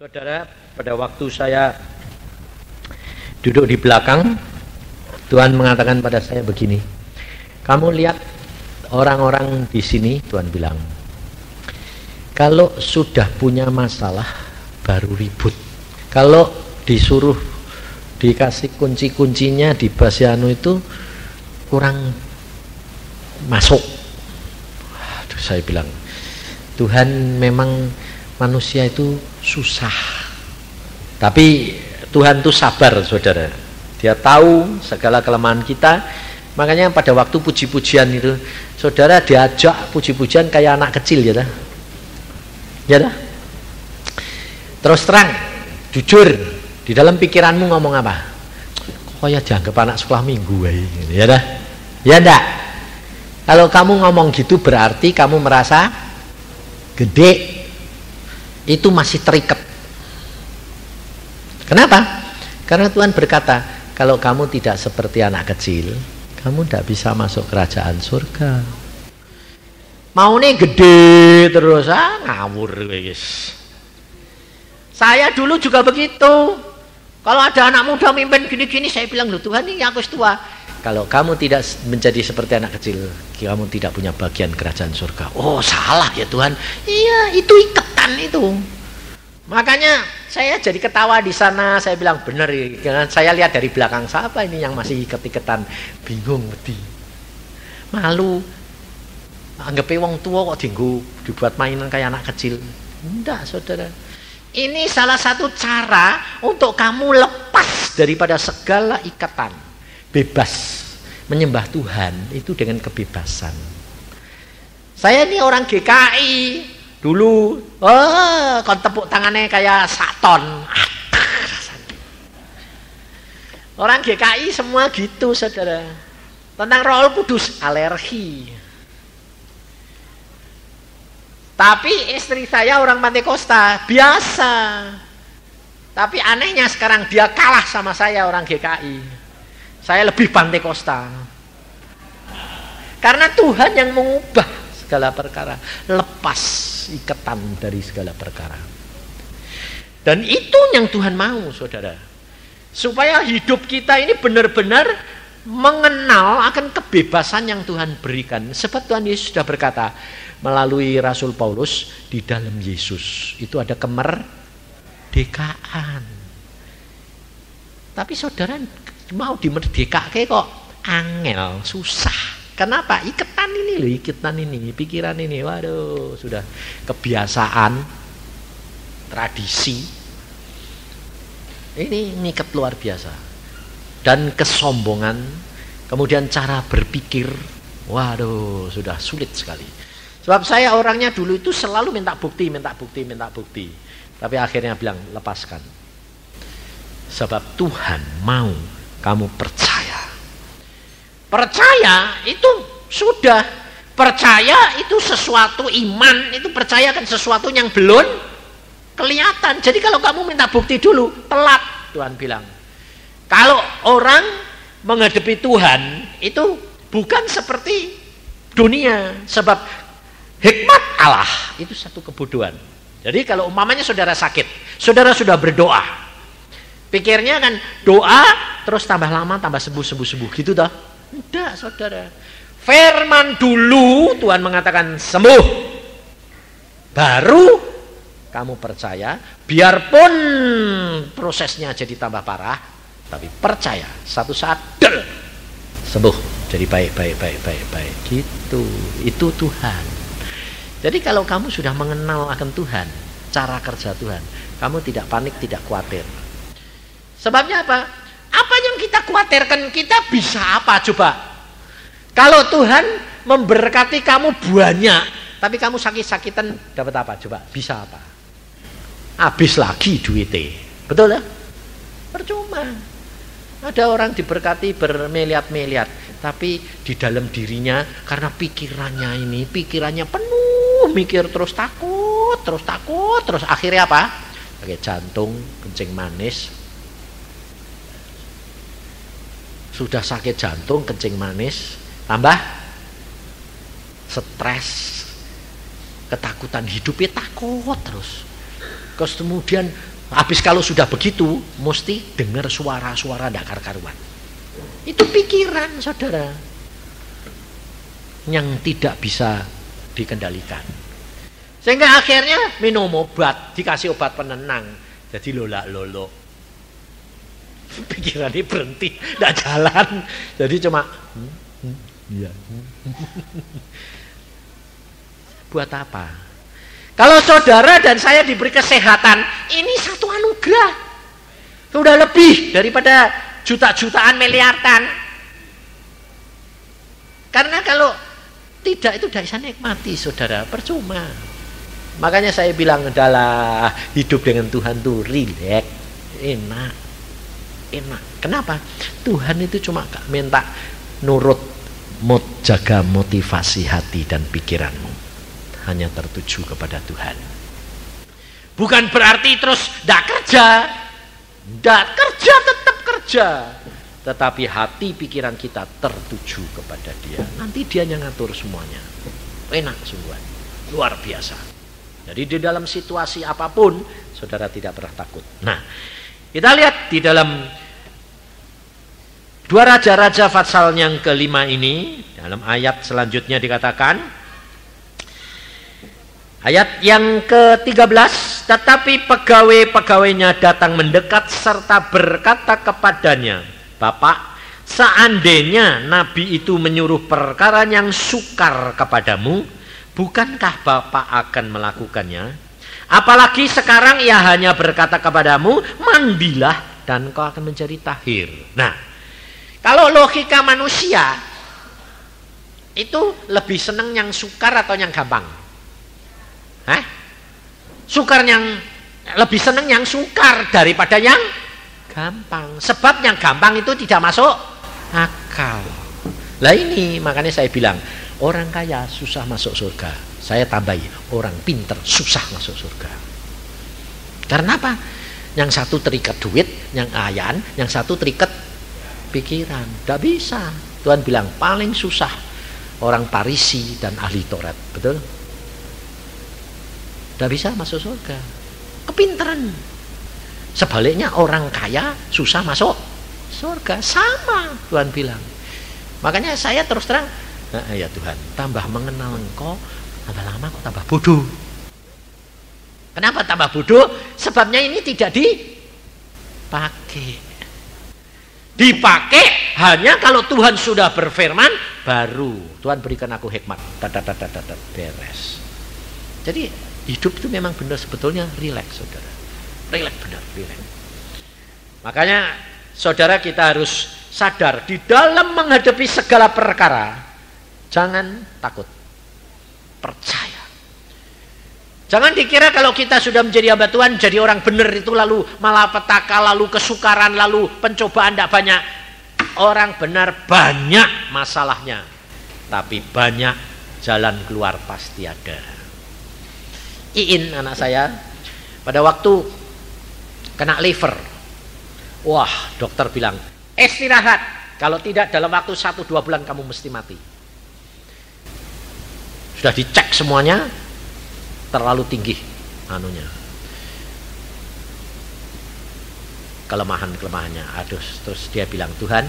Saudara, pada waktu saya duduk di belakang, Tuhan mengatakan pada saya begini, kamu lihat orang-orang di sini, Tuhan bilang, kalau sudah punya masalah baru ribut. Kalau disuruh dikasih kunci-kuncinya di Basianu itu kurang masuk. Aduh, saya bilang, Tuhan memang manusia itu susah, tapi Tuhan itu sabar, saudara. Dia tahu segala kelemahan kita. Makanya pada waktu puji-pujian itu, saudara diajak puji-pujian kayak anak kecil, ya dah? Ya dah? Terus terang, jujur, di dalam pikiranmu ngomong apa? Kok ya dianggap anak sekolah minggu, ya dah? Ya enggak? Kalau kamu ngomong gitu berarti kamu merasa gede. Itu masih terikat. Kenapa? Karena Tuhan berkata, kalau kamu tidak seperti anak kecil, kamu tidak bisa masuk kerajaan surga. Mau nih gede terus, ngawur guys. Saya dulu juga begitu. Kalau ada anak muda mimpin gini-gini, saya bilang, loh Tuhan, ini aku tua. Kalau kamu tidak menjadi seperti anak kecil, kamu tidak punya bagian kerajaan surga. Oh, salah ya Tuhan. Iya, itu ikatan itu. Makanya saya jadi ketawa di sana. Saya bilang benar ya. Saya lihat dari belakang, siapa ini yang masih iket-iketan, bingung wedi. Malu. Anggapnya wong tua kok dibuat mainan kayak anak kecil. Enggak, saudara. Ini salah satu cara untuk kamu lepas daripada segala ikatan. Bebas menyembah Tuhan itu dengan kebebasan. Saya ini orang GKI dulu, kon tepuk tangannya kayak saton. Orang GKI semua gitu, saudara. Tentang Roh Kudus alergi. Tapi istri saya orang Pantekosta biasa. Tapi anehnya sekarang dia kalah sama saya orang GKI. Saya lebih Pantekosta. Karena Tuhan yang mengubah segala perkara, lepas ikatan dari segala perkara. Dan itu yang Tuhan mau, saudara. Supaya hidup kita ini benar-benar mengenal akan kebebasan yang Tuhan berikan. Sebab Tuhan Yesus sudah berkata melalui Rasul Paulus, di dalam Yesus itu ada kemerdekaan. Tapi saudara mau dimerdekake kok angel, susah. Kenapa? Ikatan ini loh, ikatan ini, pikiran ini, waduh, sudah kebiasaan, tradisi. Ini ngikat luar biasa. Dan kesombongan, kemudian cara berpikir, waduh, sudah sulit sekali. Sebab saya orangnya dulu itu selalu minta bukti. Tapi akhirnya bilang, lepaskan. Sebab Tuhan mau kamu percaya. Percaya itu sudah. Percaya itu sesuatu, iman itu percaya kan sesuatu yang belum kelihatan. Jadi kalau kamu minta bukti dulu, telat, Tuhan bilang. Kalau orang menghadapi Tuhan itu bukan seperti dunia. Sebab hikmat Allah itu satu kebodohan. Jadi kalau umpamanya saudara sakit, saudara sudah berdoa, pikirnya kan doa terus tambah lama tambah sembuh gitu toh? Enggak, saudara. Firman dulu Tuhan mengatakan sembuh. Baru kamu percaya, biarpun prosesnya jadi tambah parah, tapi percaya satu saat sembuh, jadi baik gitu. Itu Tuhan. Jadi kalau kamu sudah mengenal akan Tuhan, cara kerja Tuhan, kamu tidak panik, tidak khawatir. Sebabnya apa? Apa yang kita khawatirkan, kita bisa apa coba? Kalau Tuhan memberkati kamu banyak, tapi kamu sakit-sakitan, dapat apa coba? Bisa apa? Habis lagi duitnya. Betul ya? Percuma. Ada orang diberkati bermiliat-miliat, tapi di dalam dirinya karena pikirannya penuh, mikir terus takut, terus akhirnya apa? Pakai jantung, kencing manis. Sudah sakit jantung, kencing manis, tambah stres, ketakutan hidupnya, takut terus. Kemudian Habis kalau sudah begitu, mesti dengar suara-suara tidak karu-karuan. Itu pikiran, saudara, yang tidak bisa dikendalikan. Sehingga akhirnya minum obat, dikasih obat penenang, jadi lolak-lolok. Pikirannya berhenti, tidak jalan. Jadi cuma iya. Buat apa? Kalau saudara dan saya diberi kesehatan, ini satu anugerah. Sudah lebih daripada juta-jutaan miliaran. Karena kalau tidak itu tidak bisa nikmati, saudara, percuma. Makanya saya bilang adalah hidup dengan Tuhan tuh rileks, enak. Kenapa? Tuhan itu cuma minta nurut, jaga motivasi hati dan pikiranmu. Hanya tertuju kepada Tuhan. Bukan berarti terus tidak kerja. Tidak kerja, tetap kerja. Tetapi hati pikiran kita tertuju kepada Dia. Nanti Dia yang ngatur semuanya. Enak sungguhan. Luar biasa. Jadi di dalam situasi apapun, saudara tidak pernah takut. Nah, kita lihat di dalam 2 Raja-Raja pasal yang kelima ini, dalam ayat selanjutnya dikatakan, ayat yang ke-13, tetapi pegawai-pegawainya datang mendekat serta berkata kepadanya, Bapak, seandainya Nabi itu menyuruh perkara yang sukar kepadamu, bukankah Bapak akan melakukannya? Apalagi sekarang ia hanya berkata kepadamu, mandilah dan kau akan menjadi tahir. Nah, kalau logika manusia, itu lebih senang yang sukar atau yang gampang? Sukar yang lebih senang yang sukar daripada yang gampang. Sebab yang gampang itu tidak masuk akal. Lah ini makanya saya bilang, orang kaya susah masuk surga. Saya tambahi, orang pinter susah masuk surga. Karena apa? Yang satu terikat duit, yang ayan, yang satu terikat pikiran. Tidak bisa. Tuhan bilang paling susah orang Parisi dan ahli Taurat. Betul? Tidak bisa masuk surga. Kepinteran. Sebaliknya orang kaya susah masuk surga. Sama Tuhan bilang. Makanya saya terus terang, nah, ya Tuhan, tambah mengenal Engkau, lama-lama kok tambah bodoh. Kenapa tambah bodoh? Sebabnya ini tidak dipakai. Dipakai hanya kalau Tuhan sudah berfirman, baru Tuhan berikan aku hikmat. Beres. Jadi hidup itu memang benar sebetulnya rileks, saudara. Rileks benar, rileks. Makanya saudara kita harus sadar di dalam menghadapi segala perkara, jangan takut, percaya. Jangan dikira kalau kita sudah menjadi hamba Tuhan, jadi orang benar itu lalu malapetaka, lalu kesukaran, lalu pencobaan tidak banyak. Orang benar banyak masalahnya, tapi banyak jalan keluar pasti ada. Iin anak saya pada waktu kena liver, wah dokter bilang istirahat, kalau tidak dalam waktu 1-2 bulan kamu mesti mati. Sudah dicek semuanya, terlalu tinggi anunya, kelemahannya. Aduh, terus dia bilang, Tuhan,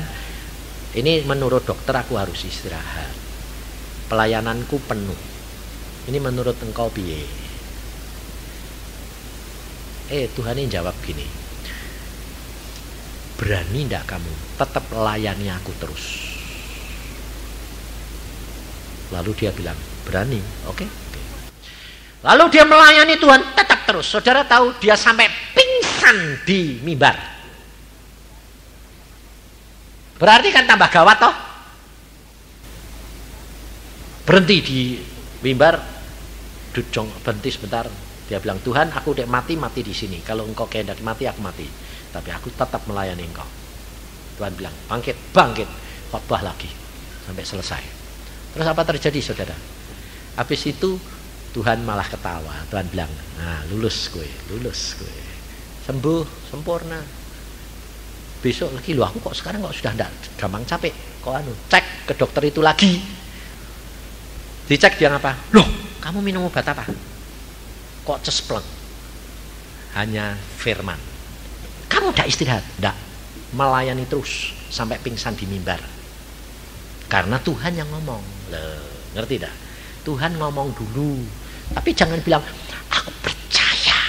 ini menurut dokter aku harus istirahat, pelayananku penuh, ini menurut engkau piye? Tuhan ini jawab gini, berani tidak kamu tetap layani aku terus? Lalu dia bilang, berani, oke. Lalu dia melayani Tuhan tetap terus. Saudara tahu dia sampai pingsan di mimbar. Berarti kan tambah gawat toh? Berhenti di mimbar, berhenti sebentar. Dia bilang, Tuhan, aku udah mati di sini. Kalau engkau kehendak mati, aku mati. Tapi aku tetap melayani engkau. Tuhan bilang, bangkit, khotbah lagi sampai selesai. Terus apa terjadi, saudara? Habis itu Tuhan malah ketawa. Tuhan bilang, nah lulus gue, sembuh, sempurna. Besok lagi, loh aku kok sekarang kok sudah enggak gampang capek. Kok cek ke dokter itu lagi. Dicek dia apa? Loh, kamu minum obat apa? Kok cespleng? Hanya firman. Kamu udah istirahat? Enggak. Melayani terus sampai pingsan di mimbar. Karena Tuhan yang ngomong. Loh, ngerti dah? Tuhan ngomong dulu. Tapi jangan bilang, aku percaya,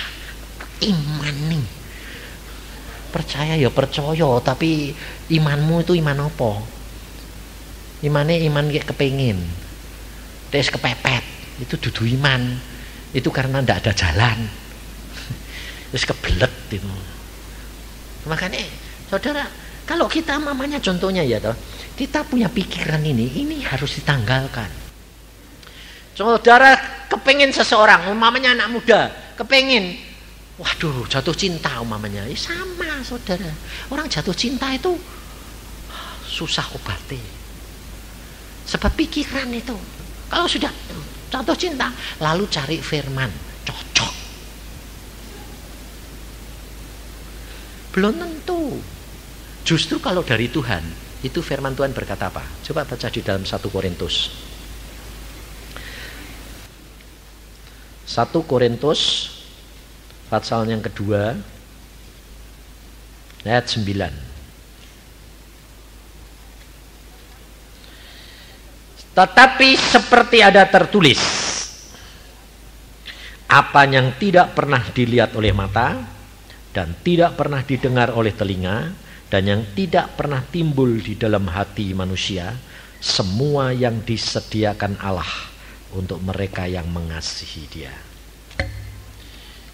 iman nih. Percaya ya percaya, tapi imanmu itu iman apa? Imannya iman kayak kepengin. Terus kepepet. Itu dudu iman. Itu karena ndak ada jalan. Terus kebelet itu. Makanya saudara, kalau kita mamanya contohnya ya toh, kita punya pikiran ini harus ditanggalkan. Saudara kepengin seseorang, mamanya anak muda, kepengin, waduh jatuh cinta mamanya, sama saudara. Orang jatuh cinta itu susah obati. Sebab pikiran itu. Kalau sudah jatuh cinta, lalu cari firman, cocok. Belum tentu. Justru kalau dari Tuhan, itu firman Tuhan berkata apa? Coba baca di dalam 1 Korintus. 1 Korintus pasal yang kedua ayat 9. Tetapi seperti ada tertulis, apa yang tidak pernah dilihat oleh mata dan tidak pernah didengar oleh telinga dan yang tidak pernah timbul di dalam hati manusia, semua yang disediakan Allah untuk mereka yang mengasihi Dia.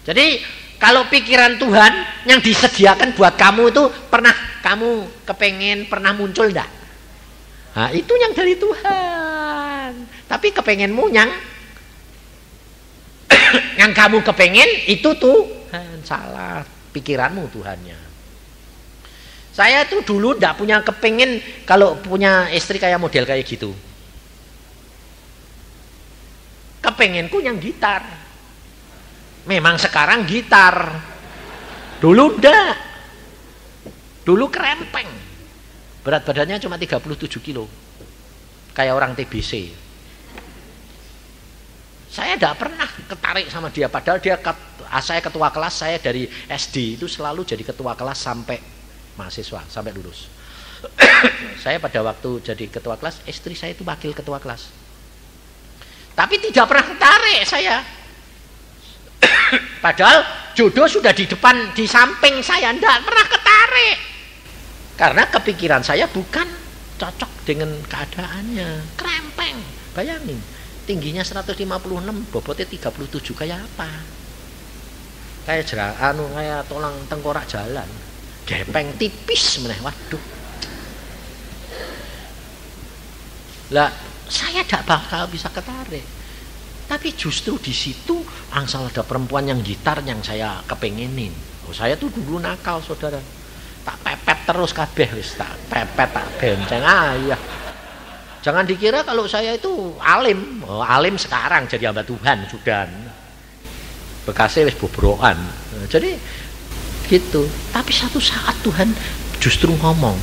Jadi kalau pikiran Tuhan yang disediakan buat kamu itu pernah kamu kepengen, pernah muncul enggak? Nah, itu yang dari Tuhan. Tapi kepengenmu yang kamu kepengen itu Tuhan, salah pikiranmu Tuhannya. Saya tuh dulu enggak punya kepengen kalau punya istri kayak model kayak gitu. Kepengenku yang gitar. Memang sekarang gitar. Dulu enggak. Dulu kerempeng. Berat badannya cuma 37 kilo. Kayak orang TBC. Saya enggak pernah ketarik sama dia. Padahal saya ketua kelas, saya dari SD itu selalu jadi ketua kelas sampai mahasiswa, sampai lulus. Saya pada waktu jadi ketua kelas, istri saya itu wakil ketua kelas. Tapi tidak pernah ketarik saya. Padahal jodoh sudah di depan, di samping saya, tidak pernah ketarik. Karena kepikiran saya bukan cocok dengan keadaannya. Krempeng, bayangin. Tingginya 156, bobotnya 37, kayak apa? Kayak kayak tulang tengkorak jalan. Gepeng tipis meneh, waduh. Lah, saya tidak bakal bisa ketarik. Tapi justru di situ angsal ada perempuan yang gitar yang saya kepengenin. Oh, saya tuh dulu nakal, saudara. Tak pepet terus kabeh wis, tak pepet, tak benceng. Ya. Jangan dikira kalau saya itu alim. Oh, alim sekarang jadi hamba Tuhan sudah. Bekasnya wis bobrokan. Jadi gitu. Tapi satu saat Tuhan justru ngomong,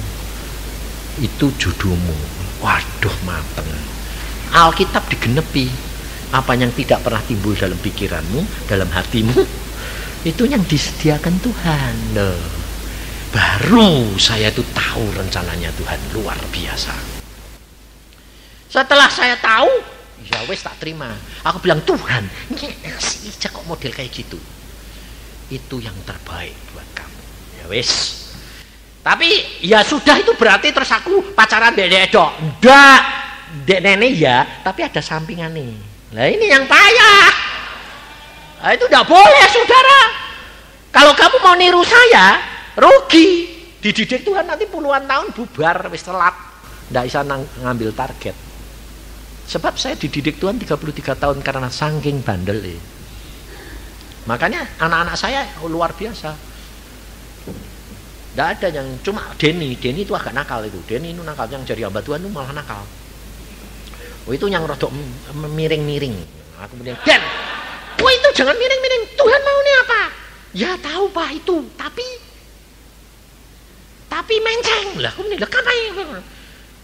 itu jodohmu. Waduh, mateng. Alkitab digenepi. Apa yang tidak pernah timbul dalam pikiranmu, dalam hatimu, itu yang disediakan Tuhan. Loh. Baru saya itu tahu rencananya Tuhan luar biasa. Setelah saya tahu, ya wes tak terima. Aku bilang, Tuhan, ngasih aja kok model kayak gitu. Itu yang terbaik buat kamu. Ya wes. Tapi ya sudah, itu berarti terus aku pacaran dek dok. Enggak, dek nenek ya, tapi ada sampingan nih. Nah ini yang payah. Nah, itu enggak boleh, saudara. Kalau kamu mau niru saya, rugi. Dididik Tuhan nanti puluhan tahun bubar, wis telat. Enggak bisa ngambil target. Sebab saya dididik Tuhan 33 tahun karena saking bandel. Makanya anak-anak saya luar biasa. Enggak ada yang cuma Denny itu agak nakal itu. Denny itu nakal, yang jadi hamba Tuhan itu malah nakal. Oh, itu yang rodok miring-miring. Aku bilang, Dan, wah itu jangan miring-miring. Tuhan maunya apa? Ya tahu Pak itu, tapi menceng lah. Aku bilang, kenapa?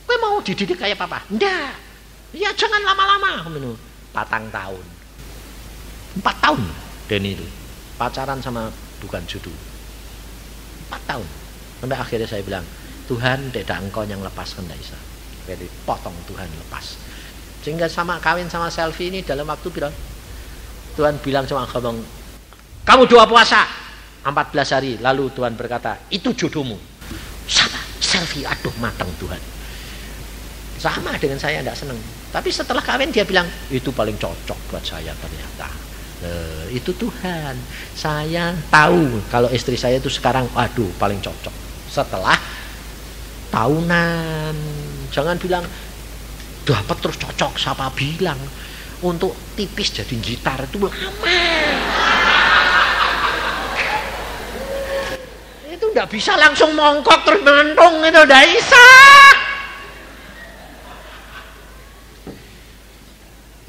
Kau mau dididik kayak papa? Enggak. Ya jangan lama-lama. Aku bilang, 4 tahun. 4 tahun Denny itu pacaran sama bukan judul. 4 tahun. Sampai akhirnya saya bilang, Tuhan, tidak engkau yang lepaskan, tidak bisa. Jadi potong Tuhan lepas. Sehingga sama kawin sama Selfie ini dalam waktu bilang, Tuhan bilang sama ngomong, kamu doa puasa 14 hari. Lalu Tuhan berkata, itu jodohmu. Sama Selfie, aduh matang Tuhan. Sama dengan saya, tidak senang. Tapi setelah kawin dia bilang, itu paling cocok buat saya ternyata. Itu Tuhan. Saya tahu kalau istri saya itu sekarang, aduh paling cocok. Setelah tahunan. Jangan bilang dapat terus cocok. Siapa bilang untuk tipis jadi gitar itu lama. Itu tidak bisa langsung mongkok terus melentung, itu tidak bisa.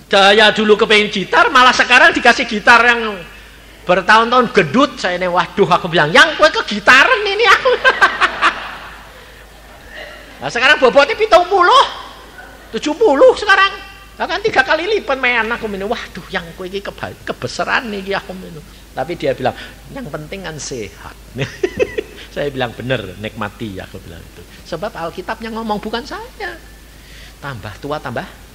Saya dulu kepengen gitar, malah sekarang dikasih gitar yang bertahun-tahun gedut. Saya ini, waduh, aku bilang, yang gue kegitaran ini aku. Nah sekarang bobotnya 70 sekarang. Bahkan 3 kali lipat main aku minum. Waduh, yang gue ini kebesaran nih aku minum. Tapi dia bilang, yang penting kan sehat. Saya bilang, bener, nikmati, aku bilang itu. Sebab Alkitab yang ngomong, bukan saya. Tambah tua, tambah.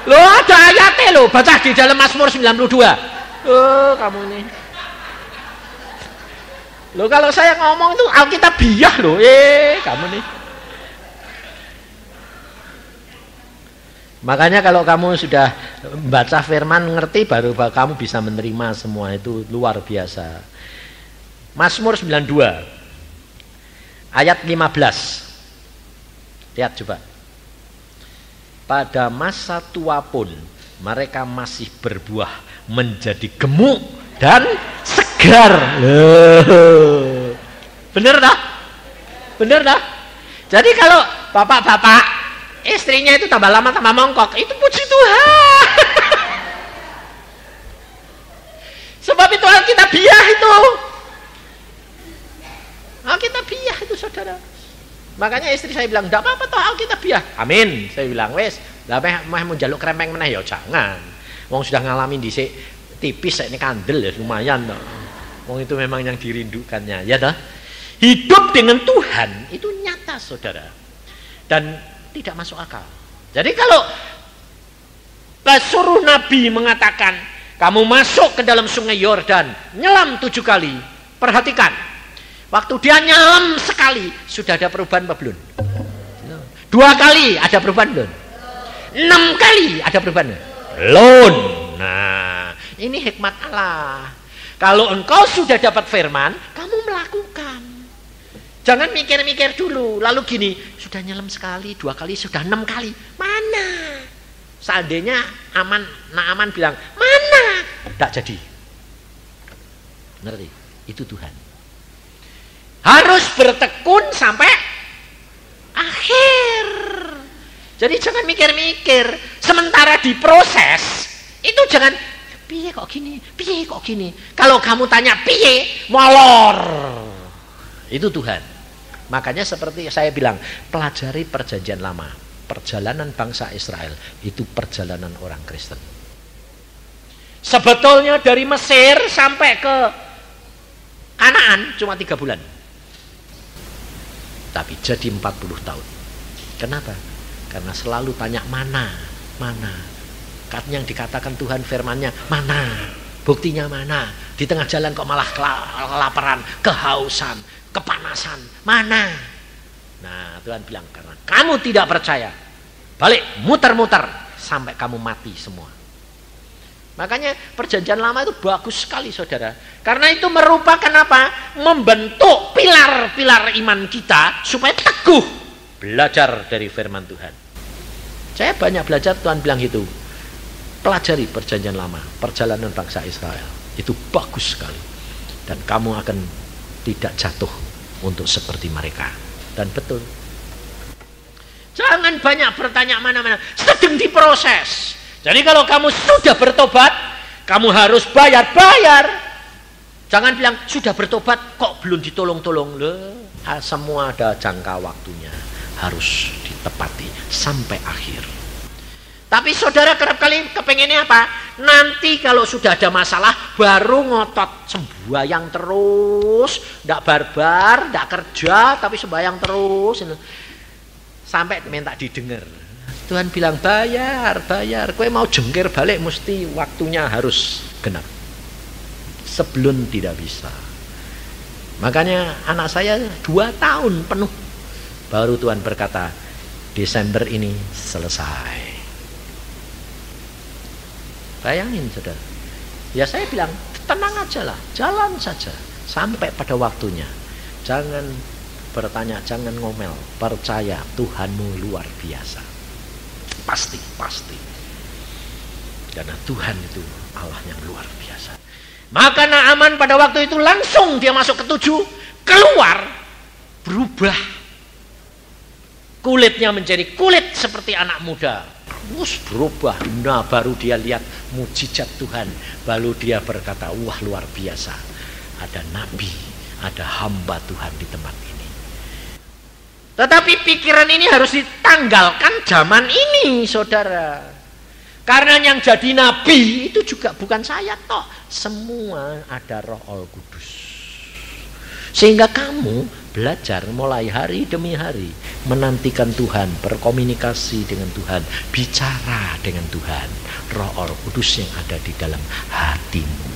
Loh, ada ayatnya loh, baca di dalam Mazmur 92. Oh, kamu nih. Loh, kalau saya ngomong itu Alkitabiah loh. Kamu nih. Makanya kalau kamu sudah membaca firman, ngerti, baru kamu bisa menerima semua itu, luar biasa. Mazmur 92 ayat 15. Lihat coba. Pada masa tua pun mereka masih berbuah menjadi gemuk dan segar. Bener dah? Bener dah? Jadi kalau bapak-bapak istrinya itu tambah lama tambah mongkok, itu puji Tuhan. Sebab itu Alkitabiah itu. Alkitabiah itu saudara. Makanya istri saya bilang, enggak apa-apa toh Alkitabiah. Amin. Saya bilang, wes, lah meh mau njaluk krempeng meneh ya jangan. Wong sudah ngalamin dhisik tipis ini kandel ya lumayan toh. Wong itu memang yang dirindukannya, ya toh. Hidup dengan Tuhan itu nyata saudara. Dan tidak masuk akal. Jadi kalau suruh Nabi mengatakan, kamu masuk ke dalam sungai Yordan, nyelam 7 kali. Perhatikan. Waktu dia nyelam sekali, sudah ada perubahan apa belum? 2 kali ada perubahan belum? 6 kali ada perubahan belum? Nah, ini hikmat Allah. Kalau engkau sudah dapat firman, kamu melakukan. Jangan mikir-mikir dulu. Lalu gini, sudah nyelam sekali, 2 kali, sudah 6 kali. Mana? Seandainya Naaman bilang, mana? Tak jadi. Ngerti? Itu Tuhan. Harus bertekun sampai akhir. Jadi jangan mikir-mikir. Sementara diproses, itu jangan, piye kok gini, piye kok gini. Kalau kamu tanya piye, molor. Itu Tuhan. Makanya seperti saya bilang, pelajari perjanjian lama. Perjalanan bangsa Israel, itu perjalanan orang Kristen. Sebetulnya dari Mesir sampai ke Kanaan cuma 3 bulan. Tapi jadi 40 tahun. Kenapa? Karena selalu tanya mana. Yang dikatakan Tuhan firman-Nya, mana? Buktinya mana? Di tengah jalan kok malah kelaparan, kehausan, kepanasan. Mana? Nah, Tuhan bilang, karena kamu tidak percaya, balik, muter-muter sampai kamu mati semua. Makanya perjanjian lama itu bagus sekali saudara. Karena itu merupakan apa? Membentuk pilar-pilar iman kita supaya teguh belajar dari firman Tuhan. Saya banyak belajar, Tuhan bilang gitu. Pelajari perjanjian lama, perjalanan bangsa Israel. Itu bagus sekali. Dan kamu akan tidak jatuh untuk seperti mereka. Dan betul. Jangan banyak bertanya mana-mana. Sedang diproses. Jadi kalau kamu sudah bertobat, kamu harus bayar. Jangan bilang, sudah bertobat kok belum ditolong-tolong. Semua ada jangka waktunya. Harus ditepati sampai akhir. Tapi saudara kerap kali kepengennya apa? Nanti kalau sudah ada masalah baru ngotot sembahyang terus, ndak barbar, ndak kerja, tapi sembahyang terus. Sampai minta didengar. Tuhan bilang bayar. Kowe mau jengkir balik mesti waktunya harus genap. Sebelum tidak bisa. Makanya anak saya 2 tahun penuh. Baru Tuhan berkata, Desember ini selesai. Bayangin saudara. Ya saya bilang, tenang aja lah, jalan saja. Sampai pada waktunya. Jangan bertanya, jangan ngomel. Percaya Tuhanmu luar biasa. Pasti. Karena Tuhan itu Allah yang luar biasa. Maka Naaman pada waktu itu langsung dia masuk ke 7. Keluar. Berubah. Kulitnya menjadi kulit seperti anak muda. Terus berubah. Nah baru dia lihat mujizat Tuhan. Baru dia berkata, wah luar biasa. Ada nabi, ada hamba Tuhan di tempat ini. Tetapi pikiran ini harus ditanggalkan zaman ini saudara. Karena yang jadi nabi itu juga bukan saya toh. Semua ada Roh Kudus. Sehingga kamu belajar mulai hari demi hari menantikan Tuhan, berkomunikasi dengan Tuhan, bicara dengan Tuhan, Roh Kudus yang ada di dalam hatimu.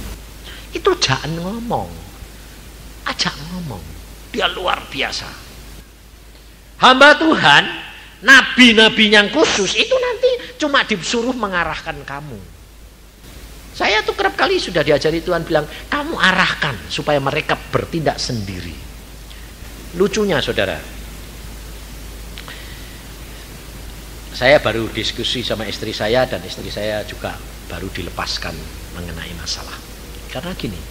Itu jangan ngomong, ajak ngomong. Dia luar biasa. Hamba Tuhan, nabi-nabi yang khusus itu nanti cuma disuruh mengarahkan kamu. Saya tuh kerap kali sudah diajari Tuhan bilang, kamu arahkan supaya mereka bertindak sendiri. Lucunya saudara, saya baru diskusi sama istri saya dan istri saya juga baru dilepaskan mengenai masalah. Karena gini,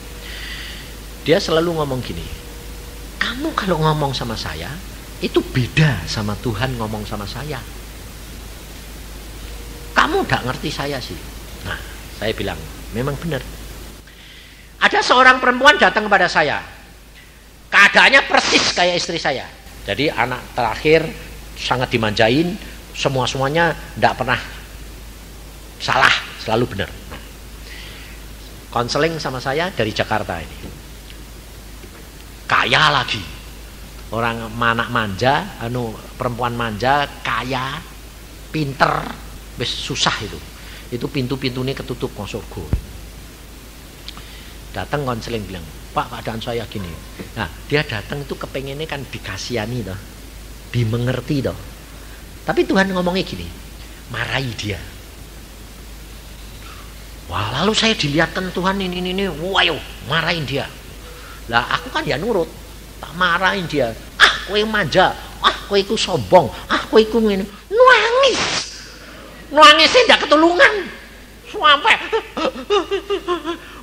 dia selalu ngomong gini, kamu kalau ngomong sama saya itu beda sama Tuhan ngomong sama saya. Kamu gak ngerti saya sih. Nah, saya bilang, memang benar. Ada seorang perempuan datang kepada saya. Keadaannya persis kayak istri saya. Jadi anak terakhir sangat dimanjain, semuanya tidak pernah salah, selalu benar. Konseling sama saya dari Jakarta ini. Kaya lagi. Orang anak manja, perempuan manja, kaya, pinter, susah itu. Itu pintu-pintunya ketutup surga. Datang konseling bilang, Pak keadaan saya gini. Nah dia datang itu kepengennya kan dikasihani toh, dimengerti toh. Tapi Tuhan ngomongnya gini, marahi dia. Wah lalu saya dilihatkan Tuhan ini, wayo marahin dia. Lah aku kan ya nurut, tak marahin dia. Kowe manja, kowe iku sombong, kowe iku ngene. Nangisnya tidak ketulungan. Sampai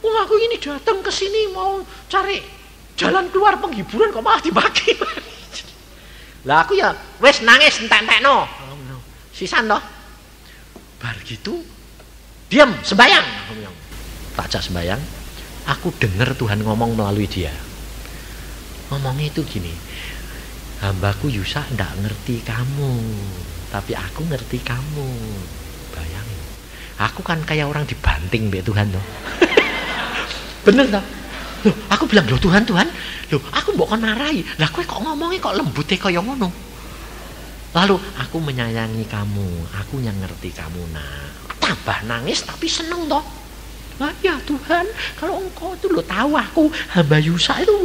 aku ini datang ke sini mau cari jalan keluar penghiburan kok malah dibagi. Lah aku ya wes nangis entek-entekno. Sisan toh. Bar gitu diam sembayang. Aku bilang, tak ajak sembayang. Aku dengar Tuhan ngomong melalui dia. Ngomongnya itu gini, hambaku Yusa ndak ngerti kamu, tapi aku ngerti kamu. Bayangin, aku kan kayak orang dibanting mbek Tuhan loh. Bener toh? Loh, aku bilang loh Tuhan, loh aku mbok kon marahi. Lah kowe kok ngomongnya kok lembute kaya ngono. Lalu aku menyayangi kamu, aku yang ngerti kamu. Nah, tambah nangis tapi seneng toh. Wah ya Tuhan, kalau engkau itu lo tahu aku hamba Yusa itu.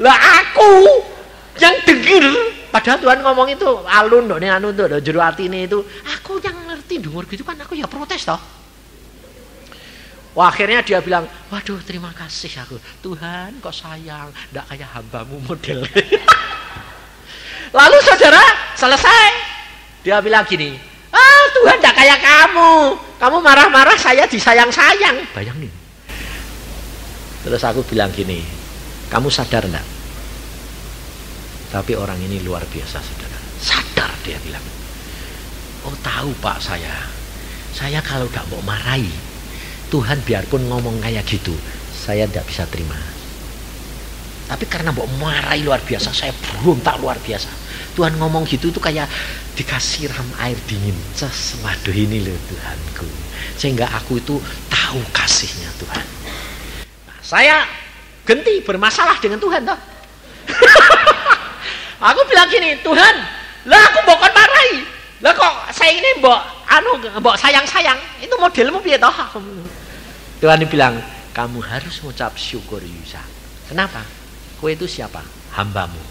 Lah aku yang denger, padahal Tuhan ngomong itu alun dok, anu dok, jero atine itu. Aku yang ngerti dengar gitu kan, aku ya protes toh. Wah, akhirnya dia bilang, waduh terima kasih aku. Tuhan kok sayang, ndak kayak hambamu model. Lalu saudara selesai, dia bilang gini, Tuhan ndak kayak kamu marah-marah saya disayang-sayang. Bayangin. Terus aku bilang gini, kamu sadar enggak? Tapi orang ini luar biasa saudara. Sadar dia bilang. Oh tahu Pak saya kalau gak mau marahi, Tuhan biarpun ngomong kayak gitu, saya tidak bisa terima. Tapi karena mau marahi luar biasa, saya berontak luar biasa. Tuhan ngomong gitu tuh kayak dikasih siram air dingin. Ces, waduh ini loh Tuhanku. Sehingga aku itu tahu kasihnya Tuhan. Nah, saya ganti bermasalah dengan Tuhan toh. Aku bilang gini, Tuhan, lah aku mbok marahi. Lah kok saya ini mbok sayang-sayang. Itu modelmu piye toh? Tuhan bilang, kamu harus mengucap syukur Yusa. Kenapa? Kowe itu siapa? Hambamu.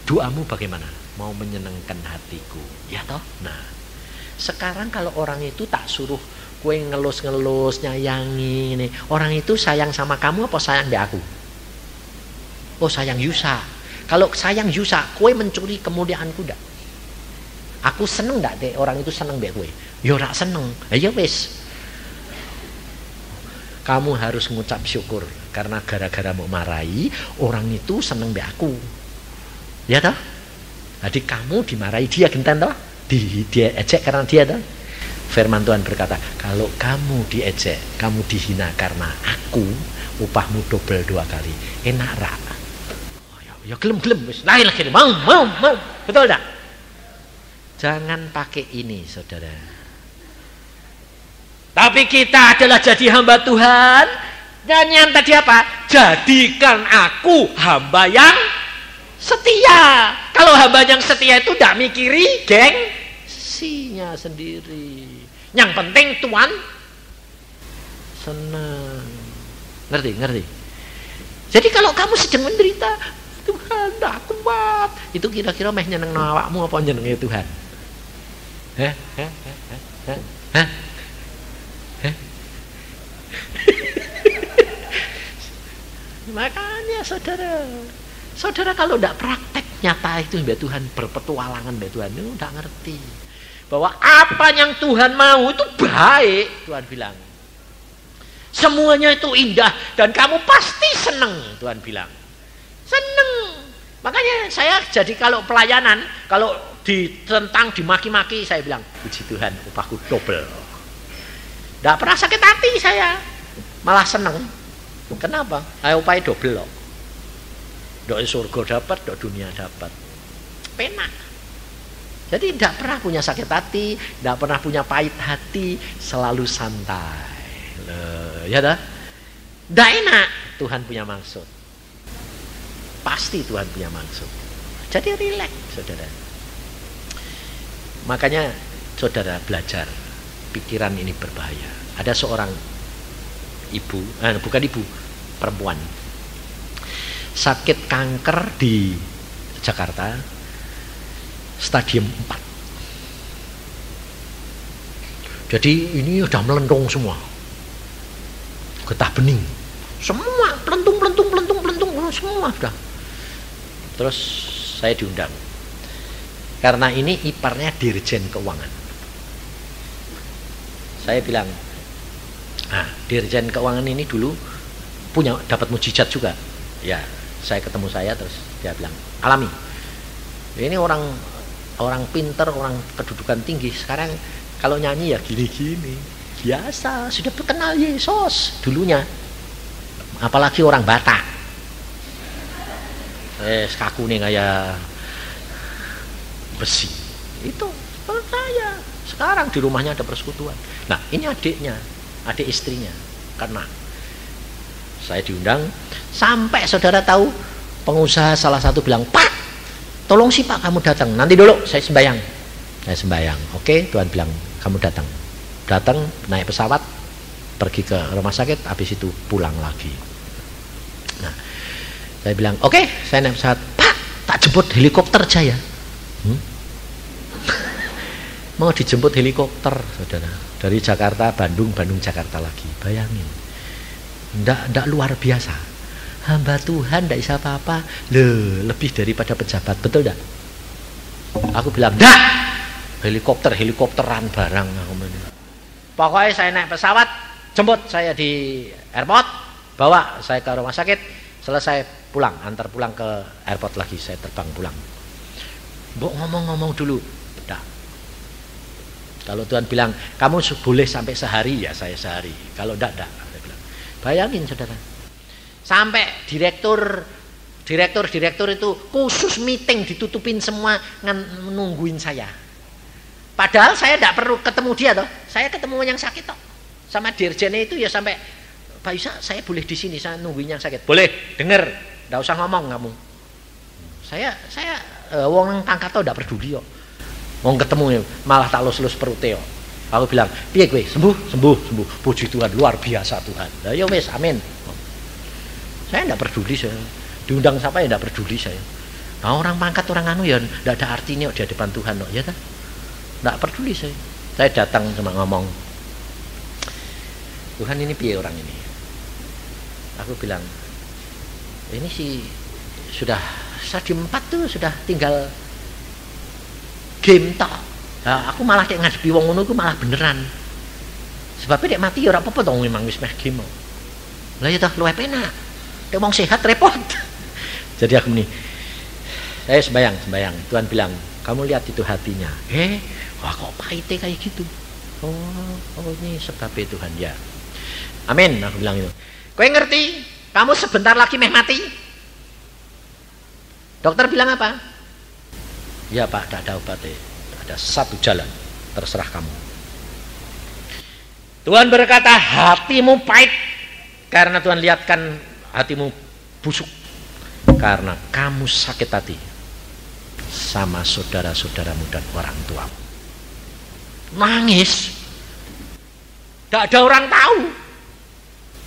Doamu bagaimana? Mau menyenangkan hatiku. Ya toh? Nah, sekarang kalau orang itu tak suruh kowe ngelus-ngelus, nyayangi ini, orang itu sayang sama kamu apa sayang mbek aku? Oh, sayang Yusa. Kalau sayang Yusa, kowe mencuri kemuliaanku ndak? Aku seneng ndak deh orang itu seneng mbek kowe? Ya ora seneng. Ya wis. Kamu harus ngucap syukur karena gara-gara mau marahi orang itu seneng mbek aku. Ya toh? Jadi kamu dimarahi dia genten toh? Dia ejek karena dia toh? Firman Tuhan berkata, kalau kamu diejek, kamu dihina karena aku, upahmu double 2 kali. Enak ra? Oh, ya gelem-gelem wis. Lahir lagi mau. Betul enggak? Jangan pakai ini, Saudara. Tapi kita adalah jadi hamba Tuhan. Dan yang tadi apa? Jadikan aku hamba yang setia. Kalau hamba yang setia itu tidak mikiri gengsinya sendiri. Yang penting Tuhan senang. Ngerti? Jadi kalau kamu sedang menderita, Tuhan tidak kuat, itu kira-kira meh nyeneng awakmu apa nyenenge Tuhan? Makanya saudara kalau tidak praktek nyata itu mbak Tuhan, berpetualangan mbak Tuhan, itu tidak ngerti bahwa apa yang Tuhan mau itu baik. Tuhan bilang semuanya itu indah dan kamu pasti seneng. Tuhan bilang seneng. Makanya saya jadi kalau pelayanan, kalau ditentang, dimaki-maki, saya bilang puji Tuhan, upahku double. Tidak pernah sakit hati saya, malah seneng. Kenapa? Ayo upahnya double loh. Dok surga dapat, dok dunia dapat. Penak. Jadi tidak pernah punya sakit hati, tidak pernah punya pahit hati, selalu santai. Ya dah. Tidak enak. Tuhan punya maksud. Pasti Tuhan punya maksud. Jadi rileks, saudara. Makanya saudara belajar, pikiran ini berbahaya. Ada seorang ibu, bukan ibu, perempuan, sakit kanker di Jakarta, stadium 4. Jadi ini udah melendung semua, getah bening, semua pelentung semua sudah. Terus saya diundang, karena ini iparnya Dirjen Keuangan. Saya bilang, Dirjen Keuangan ini dulu dapat mujizat juga. Ya, saya ketemu terus dia bilang, alami. Ini orang pinter, orang kedudukan tinggi. Sekarang kalau nyanyi ya gini-gini. Biasa, sudah kenal Yesus dulunya. Apalagi orang Batak. Kaku nih kayak besi. Itu saya. Sekarang di rumahnya ada persekutuan. Nah, ini adik istrinya. Karena saya diundang, sampai saudara tahu pengusaha salah satu bilang, Pak, tolong sih Pak kamu datang. Nanti dulu saya sembahyang. Oke, Tuhan bilang kamu datang. Naik pesawat, pergi ke rumah sakit, habis itu pulang lagi. Nah, saya bilang, oke, saya naik pesawat. Pak, tak jemput helikopter aja ya. Mau dijemput helikopter, saudara, dari Jakarta, Bandung, Jakarta lagi. Bayangin, ndak luar biasa. Hamba Tuhan ndak bisa apa-apa, lebih daripada pejabat, betul ndak? Aku bilang, ndak, helikopteran barang. Pokoknya saya naik pesawat, jemput saya di airport, bawa saya ke rumah sakit, selesai pulang, antar pulang ke airport lagi, saya terbang pulang. Mbok ngomong-ngomong dulu. Kalau Tuhan bilang kamu boleh sampai sehari, ya saya sehari. Kalau enggak. Bayangin saudara, sampai direktur Direktur itu khusus meeting, ditutupin semua, nungguin saya. Padahal saya tidak perlu ketemu dia toh. Saya ketemu yang sakit toh. Sama dirjennya itu ya sampai, Pak Isa, saya boleh di sini, saya nungguin yang sakit. Boleh, denger, tidak usah ngomong kamu. Saya wong pangkat toh tidak peduli kok. Wong ketemu malah tak lus-lus perutnya. Aku bilang, piye kowe? Sembuh. Puji Tuhan, luar biasa Tuhan. Lah ya wis, amin. Saya tidak peduli saya. Diundang siapa ya tidak peduli saya. Nah, orang pangkat orang anu ya tidak ada artinya di hadapan Tuhan kok, ya kan? Tidak peduli saya. Saya datang cuma ngomong, Tuhan ini piye orang ini? Aku bilang, ini sih sudah stadium 4 tuh sudah tinggal game tok. Nah, aku malah kayak ngadepi wong ngono iku malah beneran. Sebabnya dek mati ya ora apa-apa to memang wis meh game. Lah ya tah luwih penak. Dek wong sehat repot. Jadi aku ini, saya sembayang. Tuhan bilang, kamu lihat itu hatinya. Wah kok pahitnya kayak gitu. Oh ini sebabnya Tuhan ya. Amin, aku bilang itu. Kowe ngerti? Kamu sebentar lagi meh mati. Dokter bilang apa? Ya Pak, tidak ada obatnya. Ada satu jalan, terserah kamu. Tuhan berkata, hatimu pahit karena Tuhan lihatkan hatimu busuk. Karena kamu sakit hati sama saudara-saudaramu dan orang tuamu. Nangis. Tidak ada orang tahu.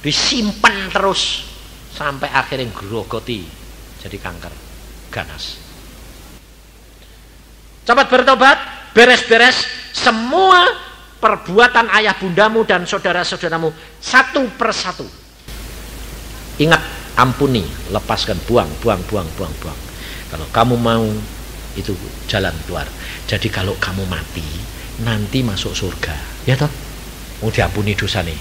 Disimpan terus sampai akhirnya grogoti jadi kanker ganas. Cepat bertobat, beres-beres semua perbuatan ayah bundamu dan saudara-saudaramu satu persatu. Ingat, ampuni, lepaskan, buang. Kalau kamu mau, itu jalan keluar. Jadi kalau kamu mati, nanti masuk surga, ya toh? Mau diampuni dosa nih.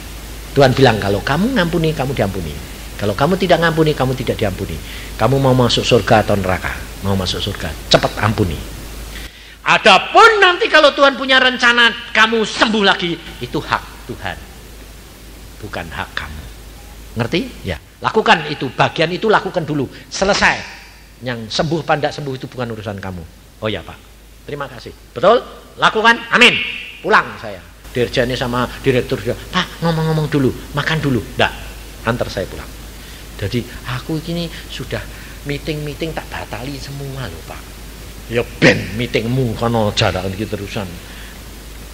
Tuhan bilang kalau kamu ngampuni, kamu diampuni. Kalau kamu tidak ngampuni, kamu tidak diampuni. Kamu mau masuk surga atau neraka? Mau masuk surga, cepat ampuni. Adapun nanti kalau Tuhan punya rencana kamu sembuh lagi, itu hak Tuhan, bukan hak kamu. Ngerti? Ya. Lakukan itu, bagian itu lakukan dulu. Selesai. Yang sembuh apa tidak sembuh itu bukan urusan kamu. Oh ya Pak, terima kasih. Betul? Lakukan, amin. Pulang saya. Dirjennya sama direktur juga, Pak ngomong-ngomong dulu, makan dulu. Tidak, antar saya pulang. Jadi aku ini sudah meeting tak batali semua loh Pak. Ya ben meetingmu kono jarak gitu terusan.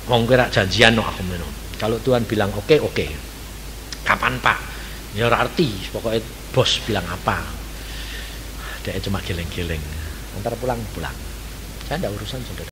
Wong kira janjian no aku meno. Kalau Tuhan bilang oke. Kapan Pak? Ya arti pokoknya bos bilang apa, dia cuma geleng-geleng, antar pulang. Saya tidak urusan saudara.